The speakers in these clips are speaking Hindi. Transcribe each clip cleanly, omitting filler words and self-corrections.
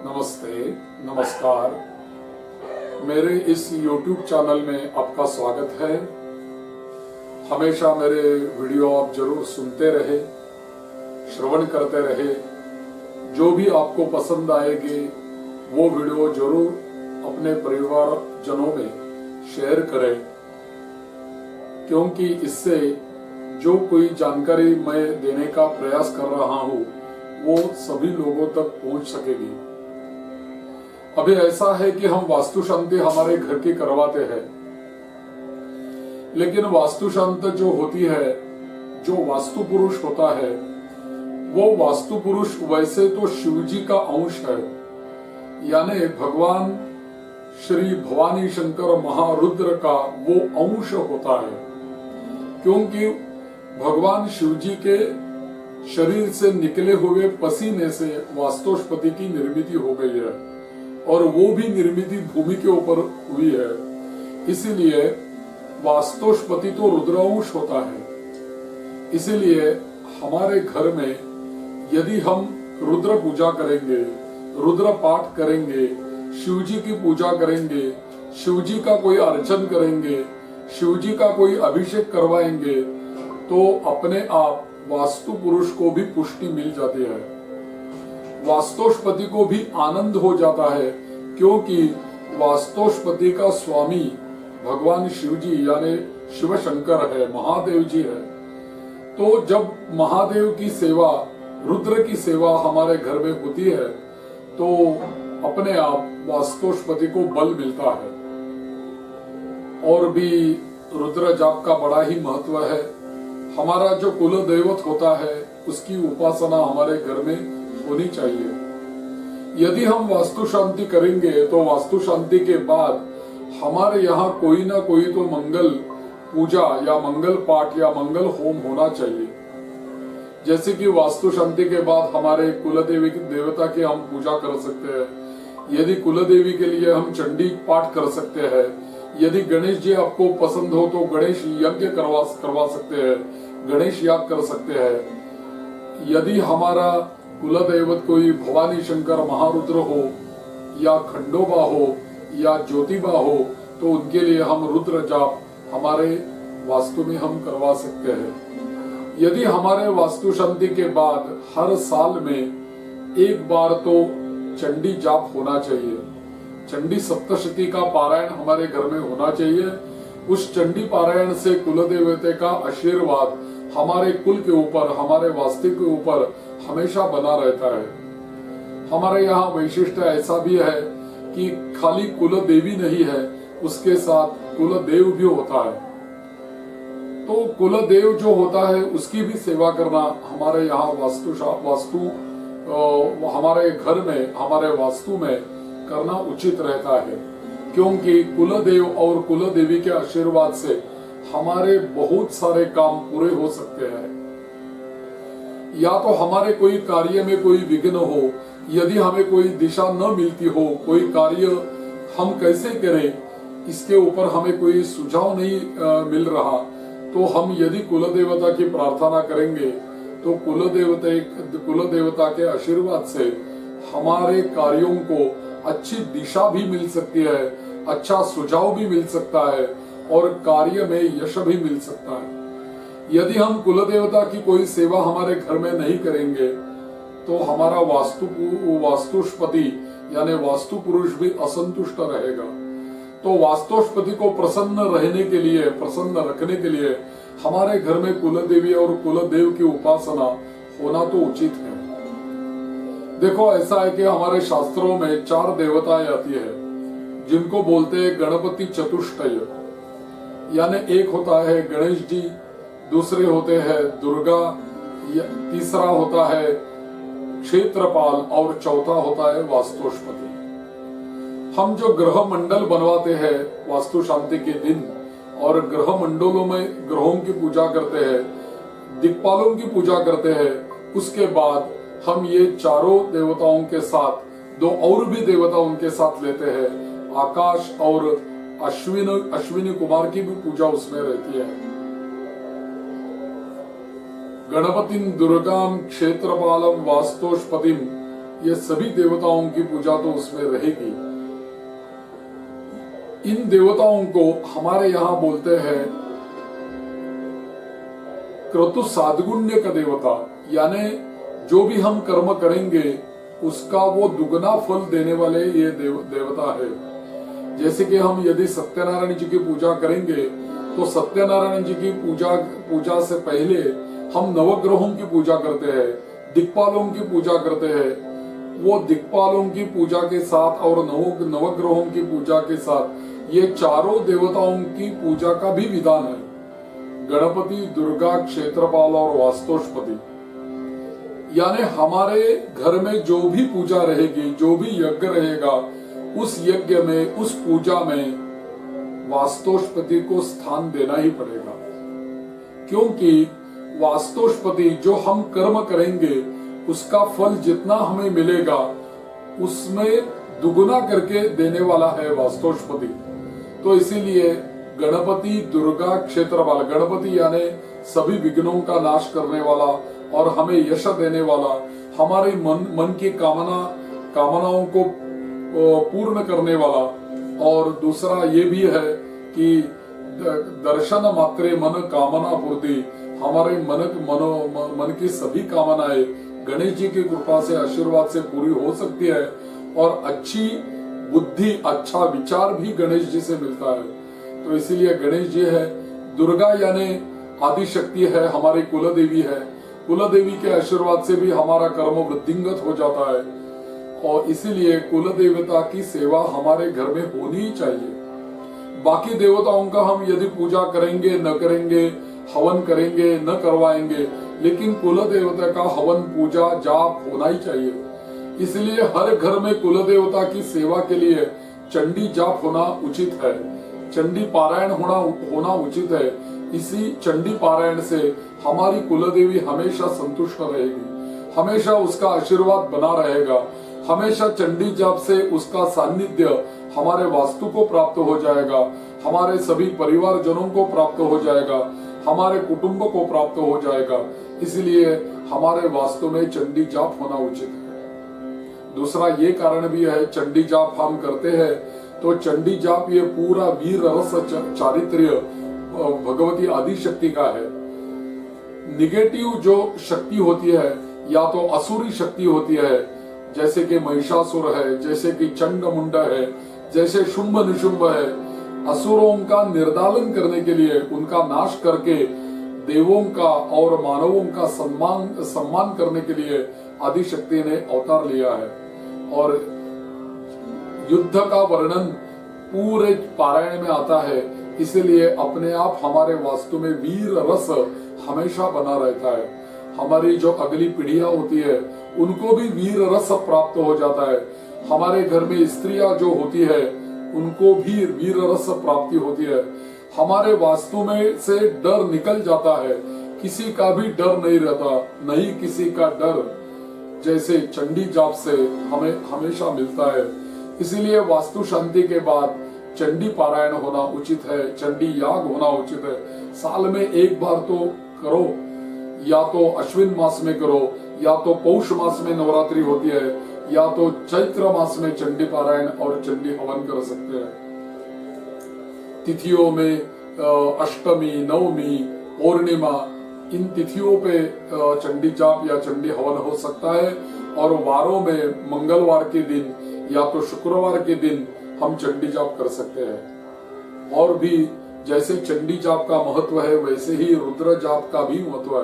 नमस्ते, नमस्कार। मेरे इस YouTube चैनल में आपका स्वागत है। हमेशा मेरे वीडियो आप जरूर सुनते रहे, श्रवण करते रहे। जो भी आपको पसंद आएगी वो वीडियो जरूर अपने परिवार जनों में शेयर करें, क्योंकि इससे जो कोई जानकारी मैं देने का प्रयास कर रहा हूँ वो सभी लोगों तक पहुंच सकेगी। अभी ऐसा है कि हम वास्तु शांति हमारे घर की करवाते हैं, लेकिन वास्तु शांति जो होती है, जो वास्तु पुरुष होता है, वो वास्तु पुरुष वैसे तो शिव जी का अंश है, यानी भगवान श्री भवानी शंकर महारुद्र का वो अंश होता है। क्योंकि भगवान शिव जी के शरीर से निकले हुए पसीने से वास्तुस्पति की निर्मित हो गई है, और वो भी निर्मित भूमि के ऊपर हुई है। इसीलिए वास्तुस्पति तो रुद्रांश होता है। इसीलिए हमारे घर में यदि हम रुद्र पूजा करेंगे, रुद्र पाठ करेंगे, शिव जी की पूजा करेंगे, शिव जी का कोई अर्चन करेंगे, शिव जी का कोई अभिषेक करवाएंगे, तो अपने आप वास्तु पुरुष को भी पुष्टि मिल जाती है, वास्तुस्पति को भी आनंद हो जाता है। क्योंकि वास्तुस्पति का स्वामी भगवान शिव जी यानी शिव शंकर है, महादेव जी है। तो जब महादेव की सेवा, रुद्र की सेवा हमारे घर में होती है तो अपने आप वास्तुस्पति को बल मिलता है। और भी रुद्र जाप का बड़ा ही महत्व है। हमारा जो कुल दैवत होता है उसकी उपासना हमारे घर में होनी चाहिए। यदि हम वास्तु शांति करेंगे तो वास्तु शांति के बाद हमारे यहाँ कोई ना कोई तो मंगल पूजा या मंगल पाठ या मंगल होम होना चाहिए। जैसे कि वास्तु शांति के बाद हमारे कुल देवी देवता की हम पूजा कर सकते हैं। यदि कुल देवी के लिए हम चंडी पाठ कर सकते हैं। यदि गणेश जी आपको पसंद हो तो गणेश यज्ञ करवा सकते हैं, गणेश याग कर सकते हैं। यदि हमारा कुल दैवत कोई भवानी शंकर महारुद्र हो या खंडोबा हो या ज्योतिबा हो तो उनके लिए हम रुद्र जाप हमारे वास्तु में हम करवा सकते हैं। यदि हमारे वास्तु शांति के बाद हर साल में एक बार तो चंडी जाप होना चाहिए, चंडी सप्तशती का पारायण हमारे घर में होना चाहिए। उस चंडी पारायण से कुल देवते का आशीर्वाद हमारे कुल के ऊपर, हमारे वास्तु के ऊपर हमेशा बना रहता है। हमारे यहाँ वैशिष्ट ऐसा भी है कि खाली कुल देवी नहीं है, उसके साथ कुल देव भी होता है। तो कुल देव जो होता है उसकी भी सेवा करना हमारे यहाँ वास्तु हमारे घर में, हमारे वास्तु में करना उचित रहता है। क्योंकि कुल देव और कुल देवी के आशीर्वाद से हमारे बहुत सारे काम पूरे हो सकते हैं। या तो हमारे कोई कार्य में कोई विघ्न हो, यदि हमें कोई दिशा न मिलती हो, कोई कार्य हम कैसे करें इसके ऊपर हमें कोई सुझाव नहीं मिल रहा, तो हम यदि कुल देवता की प्रार्थना करेंगे तो कुल देवता के आशीर्वाद से हमारे कार्यों को अच्छी दिशा भी मिल सकती है, अच्छा सुझाव भी मिल सकता है और कार्य में यश भी मिल सकता है। यदि हम कुल देवता की कोई सेवा हमारे घर में नहीं करेंगे तो हमारा वास्तुस्पति यानी वास्तु पुरुष भी असंतुष्ट रहेगा। तो वास्तुस्पति को प्रसन्न रहने के लिए, प्रसन्न रखने के लिए हमारे घर में कुल देवी और कुल देव की उपासना होना तो उचित है। देखो ऐसा है कि हमारे शास्त्रों में 4 देवताएं आती है जिनको बोलते हैं गणपति चतुष्टय। यानी एक होता है गणेश जी, दूसरे होते हैं दुर्गा, तीसरा होता है क्षेत्रपाल और चौथा होता है वास्तुस्पति। हम जो ग्रह मंडल बनवाते हैं वास्तु शांति के दिन और ग्रह मंडलों में ग्रहों की पूजा करते हैं, दिक्पालों की पूजा करते हैं, उसके बाद हम ये चारों देवताओं के साथ 2 और भी देवता उनके साथ लेते हैं। आकाश और अश्विनी कुमार की भी पूजा उसमें रहती है। गणपतिं दुर्गां क्षेत्रपालं वास्तुस्पतिं ये सभी देवताओं की पूजा तो उसमें रहेगी। इन देवताओं को हमारे यहाँ बोलते हैं क्रतु साधगुण्य का देवता, यानी जो भी हम कर्म करेंगे उसका वो दुगना फल देने वाले ये देवता है। जैसे कि हम यदि सत्यनारायण जी की पूजा करेंगे तो सत्यनारायण जी की पूजा से पहले हम नवग्रहों की पूजा करते हैं, दिक्पालों की पूजा करते हैं। वो दिक्पालों की पूजा के साथ और नवग्रहों की पूजा के साथ ये चारों देवताओं की पूजा का भी विधान है। गणपति, दुर्गा, क्षेत्रपाल और वास्तुपति, यानी हमारे घर में जो भी पूजा रहेगी, जो भी यज्ञ रहेगा, उस यज्ञ में, उस पूजा में वास्तुपति को स्थान देना ही पड़ेगा। क्योंकि वास्तुपति जो हम कर्म करेंगे उसका फल जितना हमें मिलेगा उसमें दुगुना करके देने वाला है वास्तुपति। तो इसीलिए गणपति, दुर्गा, क्षेत्रपाल, गणपति यानी सभी विघ्नों का नाश करने वाला और हमें यश देने वाला, हमारे मन की कामनाओं को पूर्ण करने वाला, और दूसरा ये भी है कि दर्शन मात्रे मन कामना पूर्ति, हमारे मन की सभी कामनाएं गणेश जी की कृपा से, आशीर्वाद से पूरी हो सकती है। और अच्छी बुद्धि, अच्छा विचार भी गणेश जी से मिलता है। तो इसीलिए गणेश जी है। दुर्गा यानी आदि शक्ति है, हमारी कुल देवी है। कुल देवी के आशीर्वाद से भी हमारा कर्म वृद्धिंगत हो जाता है, और इसीलिए कुल देवता की सेवा हमारे घर में होनी ही चाहिए। बाकी देवताओं का हम यदि पूजा करेंगे न करेंगे, हवन करेंगे न करवाएंगे, लेकिन कुल देवता का हवन, पूजा, जाप होना ही चाहिए। इसलिए हर घर में कुल देवता की सेवा के लिए चंडी जाप होना उचित है, चंडी पारायण होना उचित है। इसी चंडी पारायण से हमारी कुल देवी हमेशा संतुष्ट रहेगी, हमेशा उसका आशीर्वाद बना रहेगा। हमेशा चंडी जाप से उसका सानिध्य हमारे वास्तु को प्राप्त हो जाएगा, हमारे सभी परिवारजनों को प्राप्त हो जाएगा, हमारे कुटुंब को प्राप्त हो जाएगा। इसलिए हमारे वास्तु में चंडी जाप होना उचित है। दूसरा ये कारण भी है, चंडी जाप हम करते हैं तो चंडी जाप ये पूरा वीर रस चारित्र्य भगवती आदि शक्ति का है। निगेटिव जो शक्ति होती है, या तो असुरी शक्ति होती है, जैसे कि महिषासुर है, जैसे कि चंड मुंड है, जैसे शुंभ निशुंभ है। असुरों का निर्दालन करने के लिए, उनका नाश करके देवों का और मानवों का सम्मान करने के लिए आदि शक्ति ने अवतार लिया है। और युद्ध का वर्णन पूरे पारायण में आता है। इसलिए अपने आप हमारे वास्तु में वीर रस हमेशा बना रहता है। हमारी जो अगली पीढ़ियां होती है उनको भी वीर रस प्राप्त हो जाता है। हमारे घर में स्त्रियां जो होती है उनको भी वीर रस प्राप्ति होती है। हमारे वास्तु में से डर निकल जाता है, किसी का भी डर नहीं रहता, नहीं किसी का डर, जैसे चंडी जाप से हमें हमेशा मिलता है। इसीलिए वास्तु शांति के बाद चंडी पारायण होना उचित है, चंडी याग होना उचित है। साल में एक बार तो करो, या तो अश्विन मास में करो, या तो पौष मास में नवरात्रि होती है, या तो चैत्र मास में चंडी पारायण और चंडी हवन कर सकते हैं। तिथियों में अष्टमी, नवमी, पूर्णिमा, इन तिथियों पे चंडी जाप या चंडी हवन हो सकता है। और वारों में मंगलवार के दिन या तो शुक्रवार के दिन हम चंडी जाप कर सकते हैं। और भी जैसे चंडी जाप का महत्व है, वैसे ही रुद्र जाप का भी महत्व है।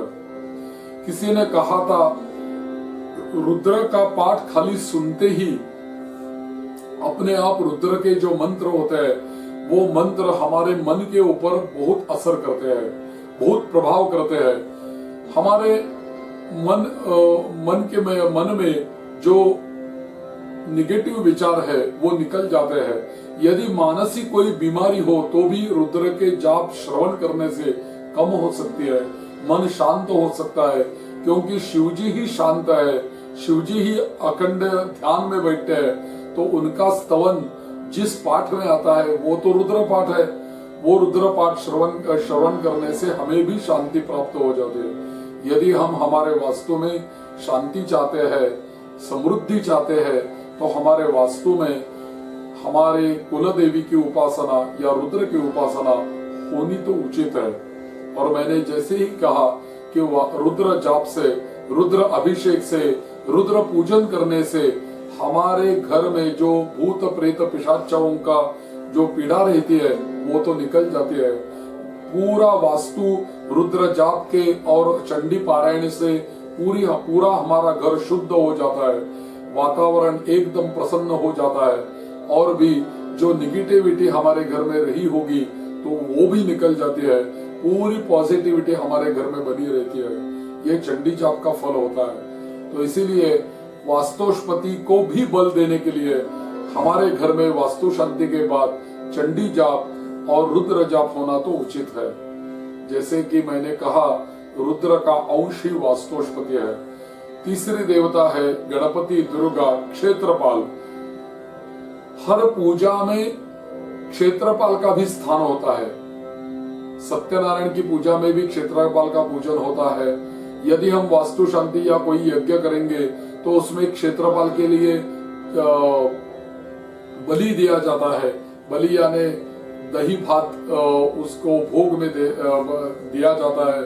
किसी ने कहा था, रुद्र का पाठ खाली सुनते ही अपने आप रुद्र के जो मंत्र होते हैं वो मंत्र हमारे मन के ऊपर बहुत असर करते हैं, बहुत प्रभाव करते हैं। हमारे मन में जो निगेटिव विचार है वो निकल जाते हैं। यदि मानसिक कोई बीमारी हो तो भी रुद्र के जाप श्रवण करने से कम हो सकती है, मन शांत हो सकता है। क्योंकि शिवजी ही शांत है, शिवजी ही अखंड ध्यान में बैठते हैं। तो उनका स्तवन जिस पाठ में आता है वो तो रुद्र पाठ है। वो रुद्र पाठ श्रवण करने से हमें भी शांति प्राप्त हो जाती है। यदि हम हमारे वास्तु में शांति चाहते हैं समृद्धि चाहते हैं तो हमारे वास्तु में हमारे कुल देवी की उपासना या रुद्र की उपासना होनी तो उचित है। और मैंने जैसे ही कहा कि रुद्र जाप से, रुद्र अभिषेक से, रुद्र पूजन करने से हमारे घर में जो भूत प्रेत पिशाचों का जो पीड़ा रहती है वो तो निकल जाती है। पूरा वास्तु रुद्र जाप के और चंडी पारायण से पूरा हमारा घर शुद्ध हो जाता है, वातावरण एकदम प्रसन्न हो जाता है, और भी जो निगेटिविटी हमारे घर में रही होगी तो वो भी निकल जाती है, पूरी पॉजिटिविटी हमारे घर में बनी रहती है। ये चंडी जाप का फल होता है। तो इसीलिए वास्तुस्पति को भी बल देने के लिए हमारे घर में वास्तु शांति के बाद चंडी जाप और रुद्र जाप होना तो उचित है। जैसे कि मैंने कहा, रुद्र का अंश ही वास्तुस्पति है। तीसरी देवता है गणपति, दुर्गा, क्षेत्रपाल। हर पूजा में क्षेत्रपाल का भी स्थान होता है। सत्यनारायण की पूजा में भी क्षेत्रपाल का पूजन होता है। यदि हम वास्तु शांति या कोई यज्ञ करेंगे तो उसमें क्षेत्रपाल के लिए बलि दिया जाता है। बलि यानी दही भात उसको भोग में दिया जाता है,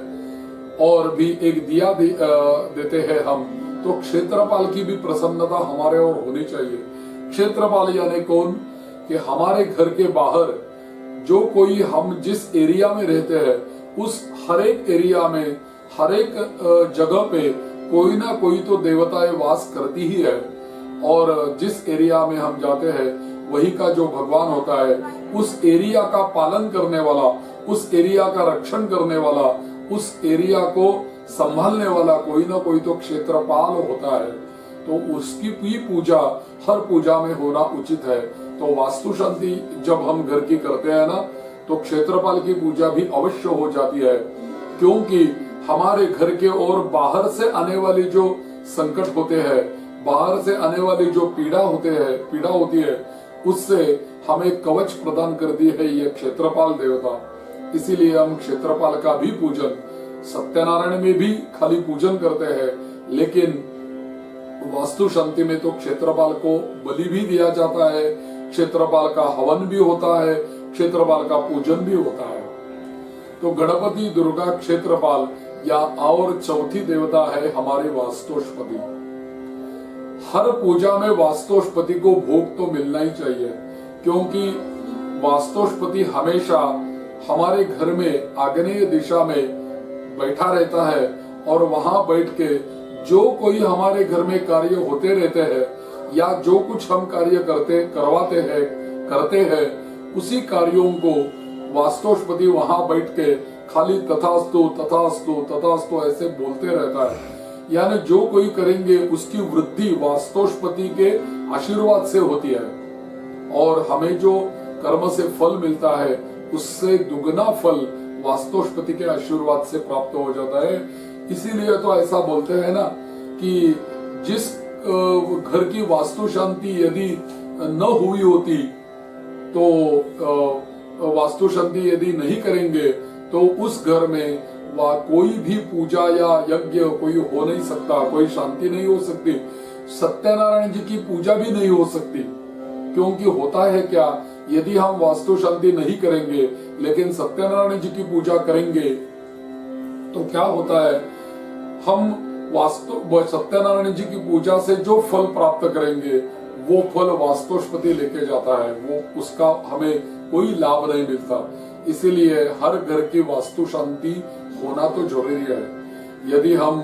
और भी एक दिया देते हैं हम। तो क्षेत्रपाल की भी प्रसन्नता हमारे ओर होनी चाहिए। क्षेत्रपाल यानी कौन? कि हमारे घर के बाहर जो कोई, हम जिस एरिया में रहते हैं उस हर एक एरिया में, हर एक जगह पे कोई ना कोई तो देवताएं वास करती ही है। और जिस एरिया में हम जाते हैं वही का जो भगवान होता है, उस एरिया का पालन करने वाला, उस एरिया का रक्षण करने वाला, उस एरिया को संभालने वाला कोई ना कोई तो क्षेत्रपाल होता है। तो उसकी भी पूजा हर पूजा में होना उचित है। तो वास्तु शांति जब हम घर की करते हैं ना, तो क्षेत्रपाल की पूजा भी अवश्य हो जाती है, क्योंकि हमारे घर के और बाहर से आने वाली जो संकट होते हैं, बाहर से आने वाली जो पीड़ा होती है, उससे हमें कवच प्रदान करती है ये क्षेत्रपाल देवता। इसीलिए हम क्षेत्रपाल का भी पूजन, सत्यनारायण में भी खाली पूजन करते हैं, लेकिन वास्तु शांति में तो क्षेत्रपाल को बलि भी दिया जाता है, क्षेत्रपाल का हवन भी होता है, क्षेत्रपाल का पूजन भी होता है। तो गणपति, दुर्गा, क्षेत्रपाल या और चौथी देवता है हमारे वास्तुस्पति। हर पूजा में वास्तुस्पति को भोग तो मिलना ही चाहिए, क्योंकि वास्तुस्पति हमेशा हमारे घर में आग्नेय दिशा में बैठा रहता है, और वहां बैठ के जो कोई हमारे घर में कार्य होते रहते हैं या जो कुछ हम कार्य करते हैं उसी कार्यों को वास्तुस्पति वहां बैठ के खाली तथास्तु तथास्तु तथास्तु ऐसे बोलते रहता है। यानी जो कोई करेंगे उसकी वृद्धि वास्तुस्पति के आशीर्वाद से होती है, और हमें जो कर्म से फल मिलता है उससे दुगना फल वास्तुस्पति के आशीर्वाद से प्राप्त हो जाता है। इसीलिए तो ऐसा बोलते हैं ना कि जिस घर की वास्तु शांति यदि न हुई होती, तो वास्तु शांति यदि नहीं करेंगे तो उस घर में कोई भी पूजा या यज्ञ कोई हो नहीं सकता, कोई शांति नहीं हो सकती, सत्यनारायण जी की पूजा भी नहीं हो सकती। क्योंकि होता है क्या, यदि हम वास्तु शांति नहीं करेंगे लेकिन सत्यनारायण जी की पूजा करेंगे तो क्या होता है, हम सत्यनारायण जी की पूजा से जो फल प्राप्त करेंगे वो फल वास्तुस्पति लेके जाता है, वो उसका हमें कोई लाभ नहीं मिलता। इसीलिए हर घर की वास्तु शांति होना तो जरूरी है। यदि हम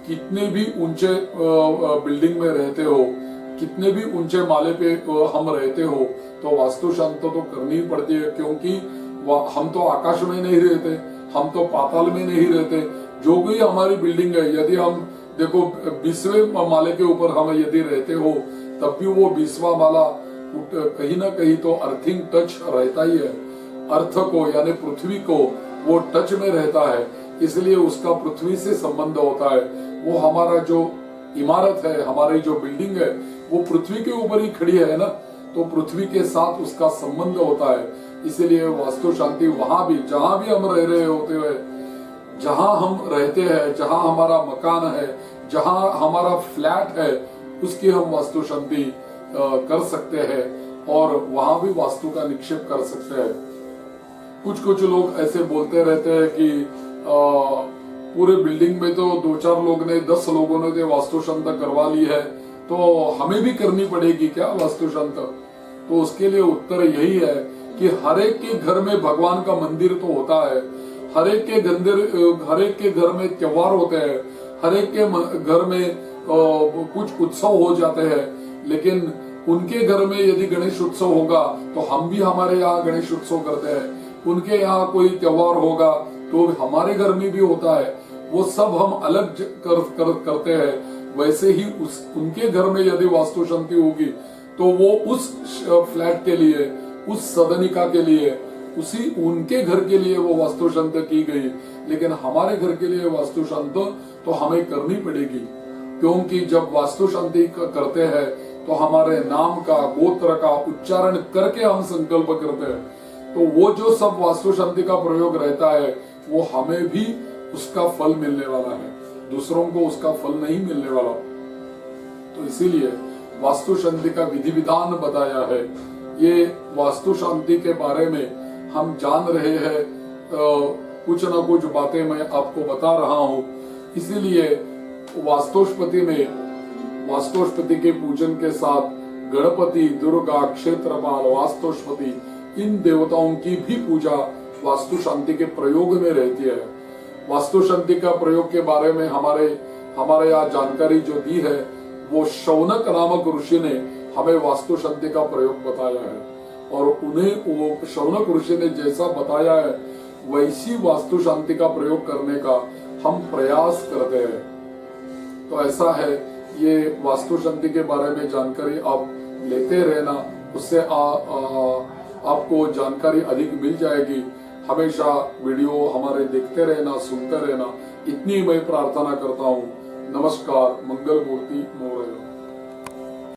कितने भी ऊंचे बिल्डिंग में रहते हो, कितने भी ऊंचे माले पे हम रहते हो, तो वास्तु शांति तो करनी ही पड़ती है, क्योंकि हम तो आकाश में नहीं रहते, हम तो पाताल में नहीं रहते। जो भी हमारी बिल्डिंग है, यदि हम देखो 20वें माले के ऊपर हम यदि रहते हो, तब भी वो 20वां माला कहीं ना कहीं तो अर्थिंग टच रहता ही है। अर्थ को यानी पृथ्वी को वो टच में रहता है, इसलिए उसका पृथ्वी से संबंध होता है। वो हमारा जो इमारत है, हमारी जो बिल्डिंग है, वो पृथ्वी के ऊपर ही खड़ी है ना, तो पृथ्वी के साथ उसका संबंध होता है। इसलिए वास्तु शांति वहां भी, जहां भी हम रह रहे होते हुए, जहां हम रहते हैं, जहां हमारा मकान है, जहां हमारा फ्लैट है, उसकी हम वास्तु शांति कर सकते हैं और वहां भी वास्तु का निक्षेप कर सकते हैं। कुछ लोग ऐसे बोलते रहते हैं कि पूरे बिल्डिंग में तो 2-4 लोग ने 10 लोगों ने तो वास्तु शांति करवा ली है, तो हमें भी करनी पड़ेगी क्या वास्तु शांति? तो उसके लिए उत्तर यही है कि हर एक के घर में भगवान का मंदिर तो होता है, हर एक के घर में त्योहार होते हैं, हर एक के घर में कुछ उत्सव हो जाते हैं, लेकिन उनके घर में यदि गणेश उत्सव होगा तो हम भी हमारे यहाँ गणेश उत्सव करते हैं, उनके यहाँ कोई त्योहार होगा तो हमारे घर में भी होता है, वो सब हम अलग करते हैं। वैसे ही उनके घर में यदि वास्तु शांति होगी तो वो उस फ्लैट के लिए, उस सदनिका के लिए, उसी उनके घर के लिए वो वास्तु शांति की गई, लेकिन हमारे घर के लिए वास्तु शांति तो हमें करनी पड़ेगी, क्योंकि जब वास्तु शांति करते हैं तो हमारे नाम का, गोत्र का उच्चारण करके हम संकल्प करते हैं, तो वो जो सब वास्तु शांति का प्रयोग रहता है वो हमें भी उसका फल मिलने वाला है, दूसरों को उसका फल नहीं मिलने वाला। तो इसीलिए वास्तु शांति का विधि विधान बताया है। ये वास्तु शांति के बारे में हम जान रहे हैं, कुछ न कुछ बातें मैं आपको बता रहा हूँ। इसीलिए वास्तुस्पति के पूजन के साथ गणपति, दुर्गा, क्षेत्रपाल, वास्तुस्पति, इन देवताओं की भी पूजा वास्तु शांति के प्रयोग में रहती है। वास्तु शांति का प्रयोग के बारे में हमारे यहाँ जानकारी जो दी है, वो शौनक नामक ऋषि ने हमें वास्तु शांति का प्रयोग बताया है, और उन्हें वो शौनक ऋषि ने जैसा बताया है वैसी वास्तु शांति का प्रयोग करने का हम प्रयास करते हैं। तो ऐसा है, ये वास्तु शांति के बारे में जानकारी आप लेते रहना, उससे आपको जानकारी अधिक मिल जाएगी। हमेशा वीडियो हमारे देखते रहना, सुनते रहना, इतनी मैं प्रार्थना करता हूँ। नमस्कार। मंगल मूर्ति मोरया।